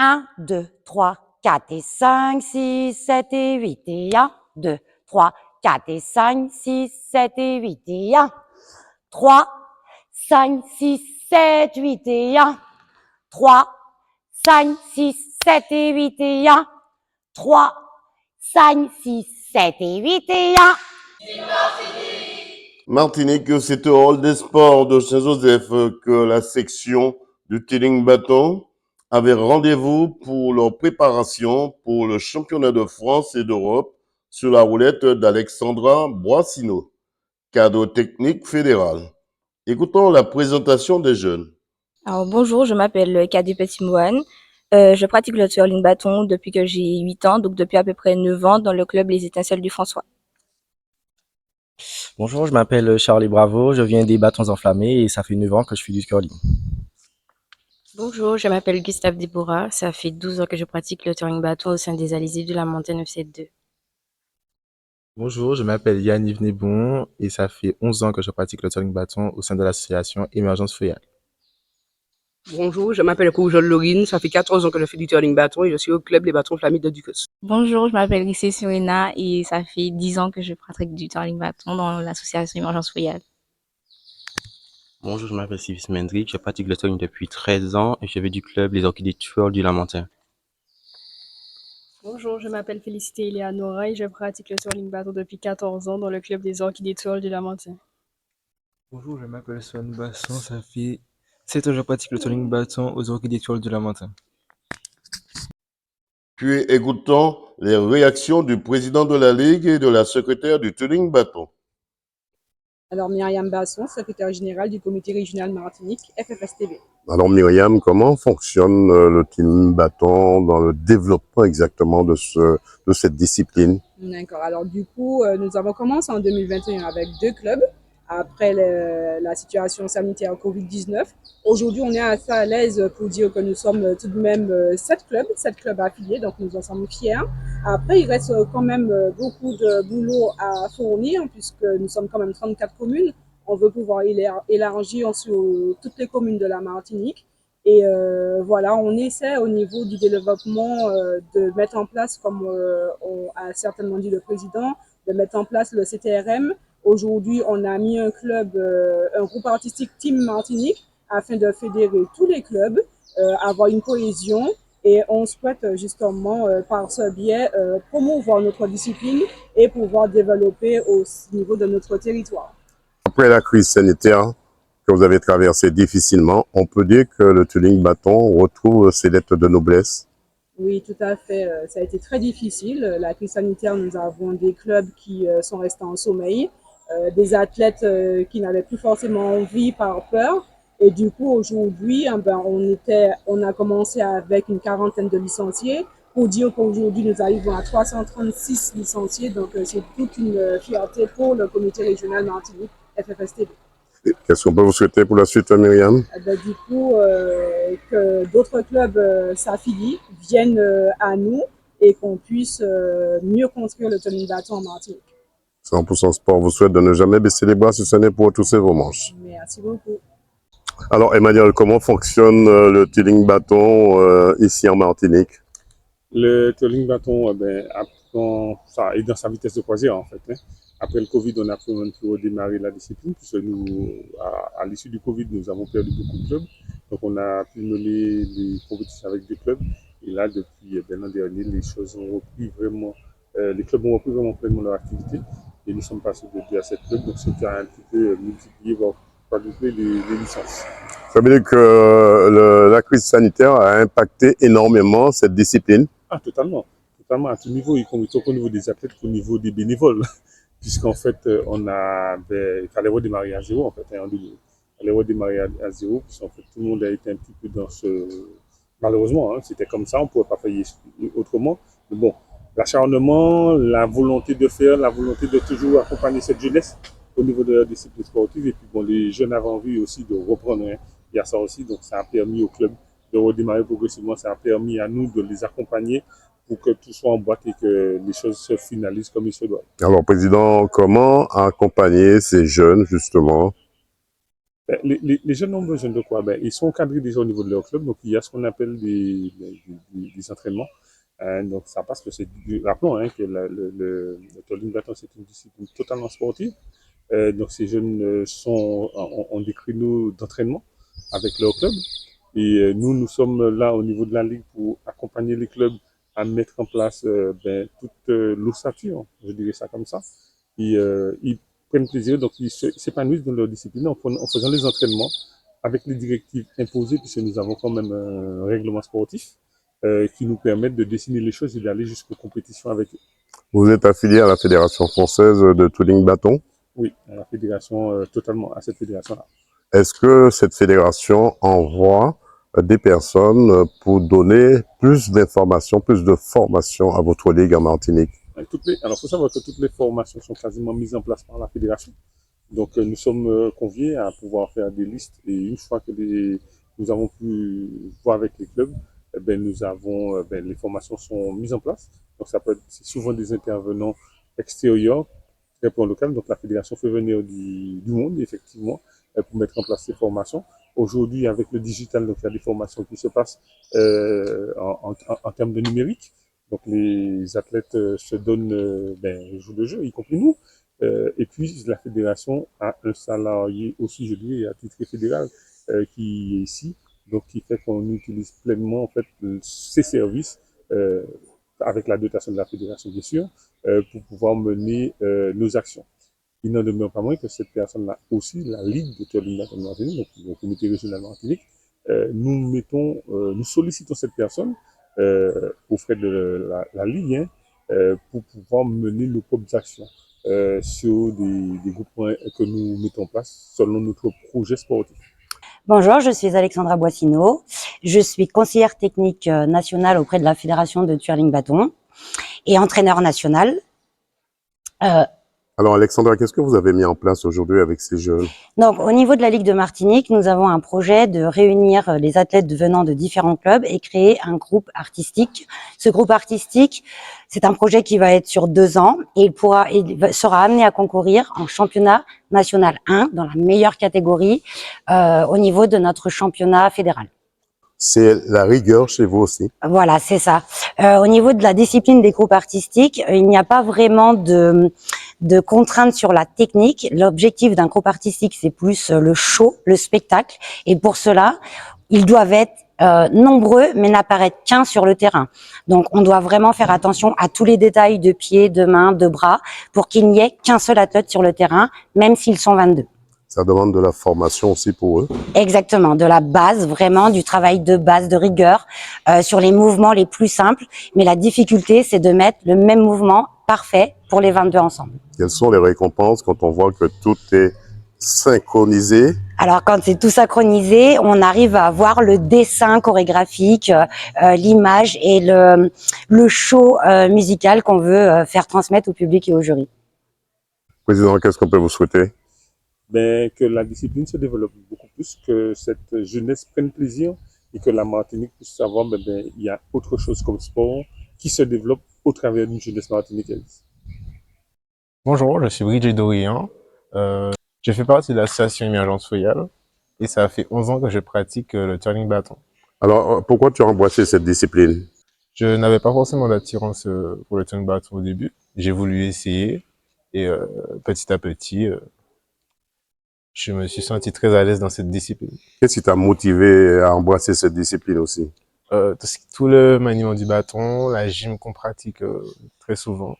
1, 2, 3, 4 et 5, 6, 7 et 8 et 1, 2, 3, 4 et 5, 6, 7 et 8 et 1, 3, 5, 6, 7, 8 et 1, 3, 5, 6, 7 et 8 et 1, 3, 5, 6, 7 et 8 et 1. Martinique, c'est au hall des sports de Saint-Joseph que la section du Teeling Bâton avait rendez-vous pour leur préparation pour le championnat de France et d'Europe sur la roulette d'Alexandra Boissino, cadre technique fédéral. Écoutons la présentation des jeunes. Alors bonjour, je m'appelle Kadé Petit-Moine. Je pratique le twirling bâton depuis que j'ai 8 ans, donc depuis à peu près 9 ans dans le club Les Étincelles du François. Bonjour, je m'appelle Charlie Bravo, je viens des bâtons enflammés et ça fait 9 ans que je fais du curling. Bonjour, je m'appelle Gustave Déborah. Ça fait 12 ans que je pratique le twirling bâton au sein des Alizés de la Montagne FC2. Bonjour, je m'appelle Yannick Nebon et ça fait 11 ans que je pratique le twirling bâton au sein de l'association Émergence Feuillade. Bonjour, je m'appelle Courjol Lorine, ça fait 14 ans que je fais du twirling bâton et je suis au club Les Bâtons Flammés de Ducos. Bonjour, je m'appelle Rissé Surena et ça fait 10 ans que je pratique du twirling bâton dans l'association Émergence Feuillade. Bonjour, je m'appelle Sylvie Mendrick, je pratique le twirling depuis 13 ans et je vais du club Les Orchidées Twirl du Lamentin. Bonjour, je m'appelle Félicité Eleanora et je pratique le twirling bâton depuis 14 ans dans le club des Orchidées Twirl du Lamentin. Bonjour, je m'appelle Swan Basson, ça fait 7 ans que je pratique le twirling bâton aux Orchidées Twirl du Lamentin. Puis écoutons les réactions du président de la Ligue et de la secrétaire du Teeling Bâton. Alors Myriam Basson, secrétaire générale du comité régional Martinique, FFSTB. Alors Myriam, comment fonctionne le Teeling Bâton dans le développement exactement de cette discipline? D'accord, alors du coup, nous avons commencé en 2021 avec 2 clubs, après la situation sanitaire Covid-19. Aujourd'hui, on est assez à l'aise pour dire que nous sommes tout de même 7 clubs affiliés, donc nous en sommes fiers. Après, il reste quand même beaucoup de boulot à fournir, puisque nous sommes quand même 34 communes. On veut pouvoir élargir sur toutes les communes de la Martinique. Et voilà, on essaie au niveau du développement de mettre en place, comme a certainement dit le président, de mettre en place le CTRM. Aujourd'hui, on a mis un club, un groupe artistique Team Martinique, afin de fédérer tous les clubs, avoir une cohésion. Et on souhaite justement, par ce biais, promouvoir notre discipline et pouvoir développer au niveau de notre territoire. Après la crise sanitaire que vous avez traversée difficilement, on peut dire que le Teeling Bâton retrouve ses lettres de noblesse. Oui, tout à fait. Ça a été très difficile. La crise sanitaire, nous avons des clubs qui sont restés en sommeil, des athlètes qui n'avaient plus forcément envie par peur. Et du coup, aujourd'hui, on a commencé avec une quarantaine de licenciés pour dire qu'aujourd'hui, nous arrivons à 336 licenciés. Donc, c'est toute une fierté pour le comité régional Martinique, FFSTB. Qu'est-ce qu'on peut vous souhaiter pour la suite, Myriam? Du coup, que d'autres clubs s'affilient, viennent à nous et qu'on puisse mieux construire le twirling bâton en Martinique. 100% Sport vous souhaite de ne jamais baisser les bras si ce n'est pour retrousser vos manches. Merci beaucoup. Alors Emmanuel, comment fonctionne le Teeling Bâton ici en Martinique? Le twirling bâton, ça est dans sa vitesse de croisière en fait. Après le Covid, on a pu redémarrer la discipline, puisque nous, à l'issue du Covid, nous avons perdu beaucoup de clubs. Donc on a pu mener les compétitions avec des clubs. Et là, depuis l'an dernier, les choses ont repris vraiment, les clubs ont repris vraiment pleinement leur activité. Et nous sommes passés de 2 à 7 clubs, donc ce qui a un petit peu multiplié, voire quadruplé les licences. Ça veut dire que la crise sanitaire a impacté énormément cette discipline? Ah, totalement. Totalement, à tout niveau, y compris au niveau des athlètes qu'au niveau des bénévoles. Puisqu'en fait, il fallait redémarrer à zéro, en fait. Il fallait redémarrer à zéro, puisqu'en fait, tout le monde a été un petit peu dans ce... Malheureusement, c'était comme ça, on ne pouvait pas faire autrement. Mais bon, l'acharnement, la volonté de faire, la volonté de toujours accompagner cette jeunesse au niveau de la discipline sportive. Et puis, bon, les jeunes avaient envie aussi de reprendre. Il y a ça aussi, donc ça a permis au club de redémarrer progressivement. Ça a permis à nous de les accompagner pour que tout soit en boîte et que les choses se finalisent comme il se doit. Alors, Président, comment accompagner ces jeunes, justement? Les jeunes ont besoin de quoi? Ils sont encadrés déjà au niveau de leur club, donc il y a ce qu'on appelle des entraînements. Donc ça passe que rappelons que le curling bâton, c'est une discipline totalement sportive. Donc ces jeunes ont des créneaux d'entraînement avec leur club. Et nous sommes là au niveau de la ligue pour accompagner les clubs à mettre en place toute l'ossature, je dirais ça comme ça. Et ils prennent plaisir, donc ils s'épanouissent dans leur discipline en faisant les entraînements avec les directives imposées, puisque nous avons quand même un règlement sportif qui nous permettent de dessiner les choses et d'aller jusqu'aux compétitions avec eux. Vous êtes affilié à la Fédération française de Touring Bâton? Oui, à la fédération, totalement à cette fédération-là. Est-ce que cette fédération envoie des personnes pour donner plus d'informations, plus de formations à votre ligue en Martinique? Alors, il faut savoir que toutes les formations sont quasiment mises en place par la fédération. Donc, nous sommes conviés à pouvoir faire des listes et une fois que nous avons pu voir avec les clubs, les formations sont mises en place. Donc, c'est souvent des intervenants extérieurs, très peu local. Donc, la fédération fait venir du monde, effectivement, pour mettre en place ces formations. Aujourd'hui, avec le digital, donc, il y a des formations qui se passent en termes de numérique. Donc, les athlètes se donnent jour le jeu, y compris nous. Et puis, la fédération a un salarié aussi, je dirais, à titre fédéral, qui est ici, donc qui fait qu'on utilise pleinement en fait ces services avec la dotation de la fédération, bien sûr, pour pouvoir mener nos actions. Il n'en demeure pas moins que cette personne-là aussi, la Ligue de curling bâton de Martinique, donc le comité régional Martinique, nous sollicitons cette personne aux frais de la Ligue pour pouvoir mener nos propres actions sur des groupes que nous mettons en place selon notre projet sportif. Bonjour, je suis Alexandra Boissineau. Je suis conseillère technique nationale auprès de la Fédération de Twirling Bâton et entraîneur national. Alors Alexandra, qu'est-ce que vous avez mis en place aujourd'hui avec ces jeunes? Donc au niveau de la Ligue de Martinique, nous avons un projet de réunir les athlètes venant de différents clubs et créer un groupe artistique. Ce groupe artistique, c'est un projet qui va être sur 2 ans et il sera amené à concourir en championnat national 1 dans la meilleure catégorie au niveau de notre championnat fédéral. C'est la rigueur chez vous aussi? Voilà, c'est ça. Au niveau de la discipline des groupes artistiques, il n'y a pas vraiment de contraintes sur la technique. L'objectif d'un groupe artistique, c'est plus le show, le spectacle. Et pour cela, ils doivent être nombreux, mais n'apparaître qu'un sur le terrain. Donc, on doit vraiment faire attention à tous les détails de pieds, de mains, de bras, pour qu'il n'y ait qu'un seul athlète sur le terrain, même s'ils sont 22. Ça demande de la formation aussi pour eux? Exactement, de la base, vraiment du travail de base, de rigueur, sur les mouvements les plus simples. Mais la difficulté, c'est de mettre le même mouvement parfait pour les 22 ensemble. Quelles sont les récompenses quand on voit que tout est synchronisé? Alors, quand c'est tout synchronisé, on arrive à voir le dessin chorégraphique, l'image et le show musical qu'on veut faire transmettre au public et au jury. Président, qu'est-ce qu'on peut vous souhaiter? Que la discipline se développe beaucoup plus, que cette jeunesse prenne plaisir et que la Martinique puisse savoir il y a autre chose comme sport qui se développe au travers d'une jeunesse martiniquaise. Bonjour, je suis Brigitte Dorian. Je fais partie de l'association Émergence Royale et ça fait 11 ans que je pratique le twirling bâton. Alors, pourquoi tu as embrassé cette discipline? Je n'avais pas forcément d'attirance pour le twirling bâton au début. J'ai voulu essayer et petit à petit, je me suis senti très à l'aise dans cette discipline. Qu'est-ce qui t'a motivé à embrasser cette discipline aussi? Tout le maniement du bâton, la gym qu'on pratique très souvent.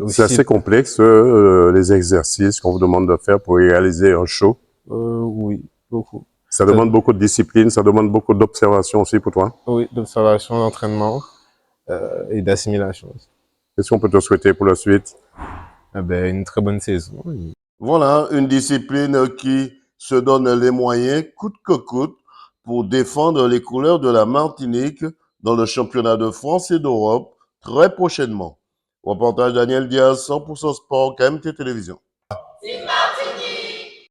C'est assez complexe, les exercices qu'on vous demande de faire pour réaliser un show? Oui, beaucoup. Ça demande beaucoup de discipline, ça demande beaucoup d'observation aussi pour toi? Oui, d'observation, d'entraînement et d'assimilation. Qu'est-ce qu'on peut te souhaiter pour la suite? Une très bonne saison. Voilà, une discipline qui se donne les moyens, coûte que coûte, pour défendre les couleurs de la Martinique dans le championnat de France et d'Europe très prochainement. Reportage Daniel Diaz, 100% Sport, KMT Télévision.